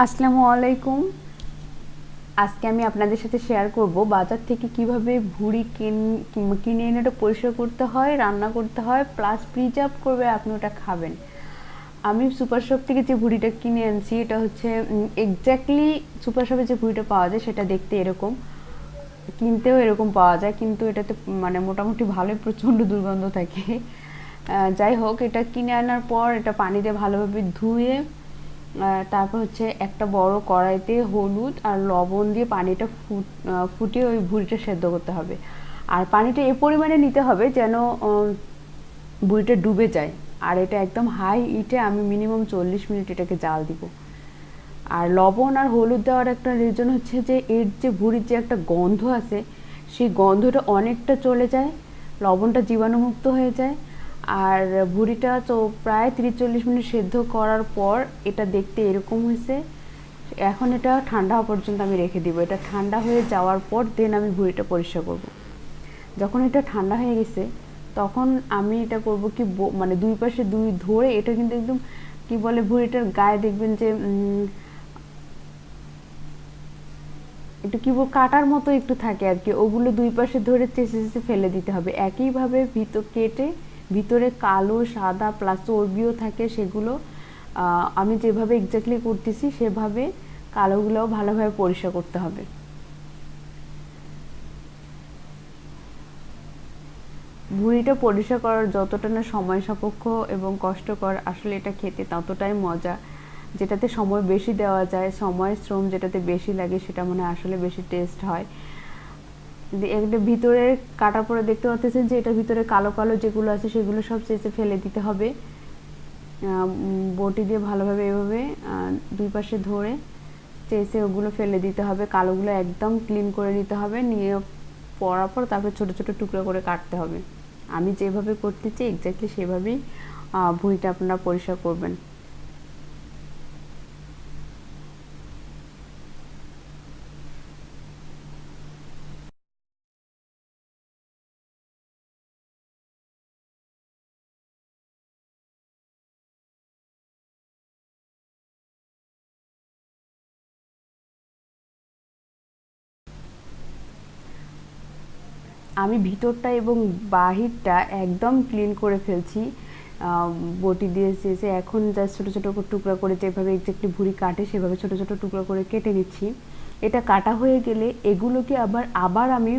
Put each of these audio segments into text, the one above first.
আসসালামু আলাইকুম। আজকে আমি আপনাদের সাথে শেয়ার করব বাজার থেকে কিভাবে ভুঁড়ি কিনে এনে ওটা পরিষ্কার করতে হয়, রান্না করতে হয়, প্লাস প্রিজার্ভ করবে আপনি ওটা খাবেন। আমি সুপার শপ থেকে যে ভুঁড়িটা কিনে আনছি এটা হচ্ছে এক্স্যাক্টলি সুপার শপে যে ভুঁড়িটা পাওয়া যায় সেটা দেখতে এরকম, কিনতেও এরকম পাওয়া যায়, কিন্তু এটাতে মানে মোটামুটি ভালোই প্রচণ্ড দুর্গন্ধ থাকে। যাই হোক, এটা কিনে আনার পর এটা পানি দিয়ে ভালোভাবে ধুয়ে তারপর হচ্ছে একটা বড় কড়াইতে হলুদ আর লবণ দিয়ে পানিটা ফুটিয়ে ওই ভুঁড়িটা সেদ্ধ করতে হবে। আর পানিটা এ পরিমাণে নিতে হবে যেন ভুঁড়িটা ডুবে যায়। আর এটা একদম হাই হিটে আমি মিনিমাম 40 মিনিট এটাকে জাল দিব। আর লবণ আর হলুদ দেওয়ার একটা রিজন হচ্ছে যে এর যে ভুঁড়ির যে একটা গন্ধ আছে সেই গন্ধটা অনেকটা চলে যায়, লবণটা জীবাণুমুক্ত হয়ে যায়। আর ভুঁড়িটা তো প্রায় 30-40 মিনিট সেদ্ধ করার পর এটা দেখতে এরকম হয়েছে। এখন এটা ঠান্ডা হওয়া পর্যন্ত আমি রেখে দিব। এটা ঠান্ডা হয়ে যাওয়ার পর দেন আমি ভুঁড়িটা পরিষ্কার করব। যখন এটা ঠান্ডা হয়ে গেছে তখন আমি এটা করব কি, মানে দুই পাশে ধরে এটা কিন্তু একদম কি বলে, ভুঁড়িটার গায়ে দেখবেন যে একটু কি বল কাটার মতো একটু থাকে আর কি, ওগুলো দুই পাশে ধরে চেঁচে চেঁচে ফেলে দিতে হবে। একইভাবে কেটে ভিতরে কালো সাদা প্লাস চর্বিও থাকে, সেগুলো আমি যেভাবে এক্স্যাক্টলি করতেছি সেভাবে কালোগুলোও ভালোভাবে পরিষ্কার করতে হবে। ভুঁড়িটা পরিষ্কার করার যতটা না সময় সাপেক্ষ এবং কষ্টকর, আসলে এটা খেতে ততটাই মজা। যেটাতে সময় বেশি দেওয়া যায়, সময় শ্রম যেটাতে বেশি লাগে সেটা মনে হয় আসলে বেশি টেস্ট হয়। একটা ভিতরে কাটার পরে দেখতে পাচ্ছেন যে এটা ভিতরে কালো কালো যেগুলো আছে সেগুলো সব চেঁচে ফেলে দিতে হবে। বটি দিয়ে ভালোভাবে এভাবে দুই পাশে ধরে চেঁচে ওগুলো ফেলে দিতে হবে, কালোগুলো একদম ক্লিন করে নিতে হবে। নিয়ে পরার পর তারপর ছোটো ছোটো টুকরো করে কাটতে হবে। আমি যেভাবে করতেছি এক্স্যাক্টলি সেভাবেই ভুঁড়িটা আপনারা পরিষ্কার করবেন। আমি ভিতরটা এবং বাহিরটা একদম ক্লিন করে ফেলছি বটি দিয়ে চেঁচে। এখন জাস্ট ছোটো ছোটো টুকরা করে যেভাবে এক্স্যাক্টলি ভুঁড়ি কাটে সেভাবে ছোটো ছোটো টুকরা করে কেটে নিচ্ছি। এটা কাটা হয়ে গেলে এগুলোকে আবার আমি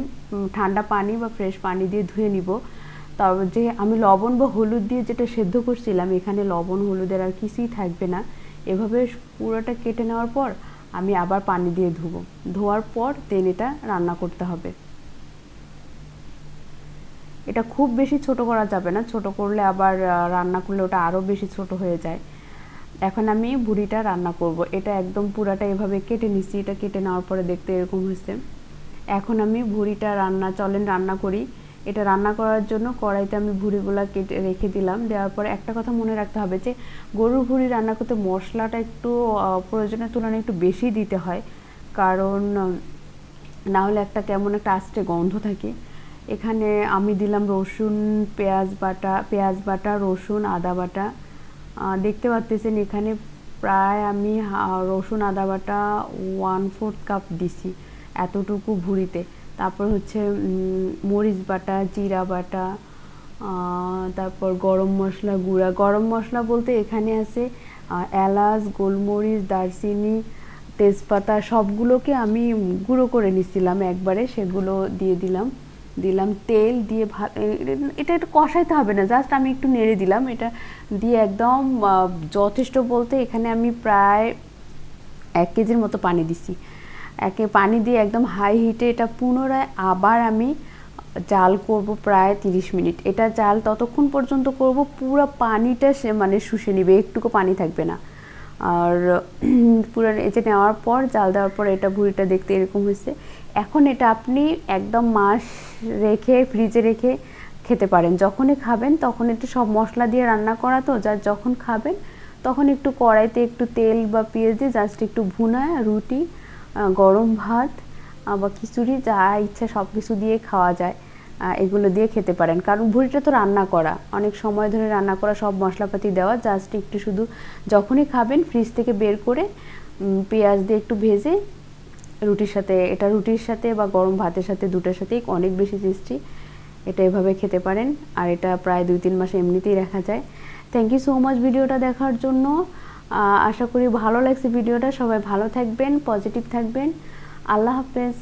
ঠান্ডা পানি বা ফ্রেশ পানি দিয়ে ধুয়ে নিব। তারপর যে আমি লবণ বা হলুদ দিয়ে যেটা সেদ্ধ করছিলাম, এখানে লবণ হলুদের আর কিছুই থাকবে না। এভাবে পুরোটা কেটে নেওয়ার পর আমি আবার পানি দিয়ে ধুবো। ধোয়ার পর দেন এটা রান্না করতে হবে। এটা খুব বেশি ছোট করা যাবে না, ছোট করলে আবার রান্না করলে ওটা আরও বেশি ছোট হয়ে যায়। এখন আমি ভুঁড়িটা রান্না করব। এটা একদম পুরাটা এভাবে কেটে নিচ্ছি। এটা কেটে নেওয়ার পরে দেখতে এরকম হয়েছে। এখন আমি ভুঁড়িটা চলেন রান্না করি। এটা রান্না করার জন্য কড়াইতে আমি ভুঁড়িগুলো কেটে রেখে দিলাম। দেওয়ার পরে একটা কথা মনে রাখতে হবে যে গরুর ভুঁড়ি রান্না করতে মশলাটা একটু প্রয়োজনের তুলনায় একটু বেশি দিতে হয়, কারণ না হলে একটা কেমন একটা আস্তে গন্ধ থাকে। এখানে আমি দিলাম রসুন, পেঁয়াজ বাটা, রসুন, আদা বাটা। দেখতে পাচ্ছেন এখানে প্রায় আমি রসুন আদা বাটা 1/4 কাপ দিছি এতটুকু ভুঁড়িতে। তারপর হচ্ছে মরিচ বাটা, জিরা বাটা, তারপর গরম মশলা গুঁড়া। গরম মশলা বলতে এখানে আছে এলাচ, গোলমরিচ, দারচিনি, তেজপাতা, সবগুলোকে আমি গুঁড়ো করে নিচ্ছিলাম একবারে, সেগুলো দিয়ে দিলাম তেল দিয়ে এটা একটু কষাইতে হবে না, জাস্ট আমি একটু নেড়ে দিলাম। এটা দিয়ে একদম যথেষ্ট বলতে এখানে আমি প্রায় 1 কেজির মতো পানি দিছি। পানি দিয়ে একদম হাই হিটে এটা পুনরায় আবার আমি জাল করব প্রায় 30 মিনিট। এটা জাল ততক্ষণ পর্যন্ত করব পুরো পানিটা মানে শুষে নিবে, একটুকু পানি থাকবে না। আর পুরো এটা নেওয়ার পর জাল দেওয়ার পর এটা ভুঁড়িটা দেখতে এরকম হয়েছে। এখন এটা আপনি একদম মাস রেখে ফ্রিজে রেখে খেতে পারেন। যখনই খাবেন তখন একটু সব মশলা দিয়ে রান্না করা তো, যা যখন খাবেন তখন একটু কড়াইতে একটু তেল বা পেঁয়াজ দিয়ে জাস্ট একটু ভুনা, রুটি, গরম ভাত বা খিচুড়ি, যা ইচ্ছা সব কিছু দিয়ে খাওয়া যায়। এগুলো দিয়ে খেতে পারেন, কারণ ভুঁড়িটা তো রান্না করা, অনেক সময় ধরে রান্না করা, সব মশলাপাতি দেওয়া, জাস্ট একটু শুধু যখনই খাবেন ফ্রিজ থেকে বের করে পেঁয়াজ দিয়ে একটু ভেজে রুটির সাথে, এটা রুটির সাথে বা গরম ভাতের সাথে দুটোর সাথেই অনেক বেশি টেস্টি। এটা এভাবে খেতে পারেন, আর এটা প্রায় 2-3 মাস এমনিতেই রাখা যায়। থ্যাংক ইউ সো মাচ ভিডিওটা দেখার জন্য। আশা করি ভালো লাগছে ভিডিওটা। সবাই ভালো থাকবেন, পজিটিভ থাকবেন। আল্লাহ হাফেজ।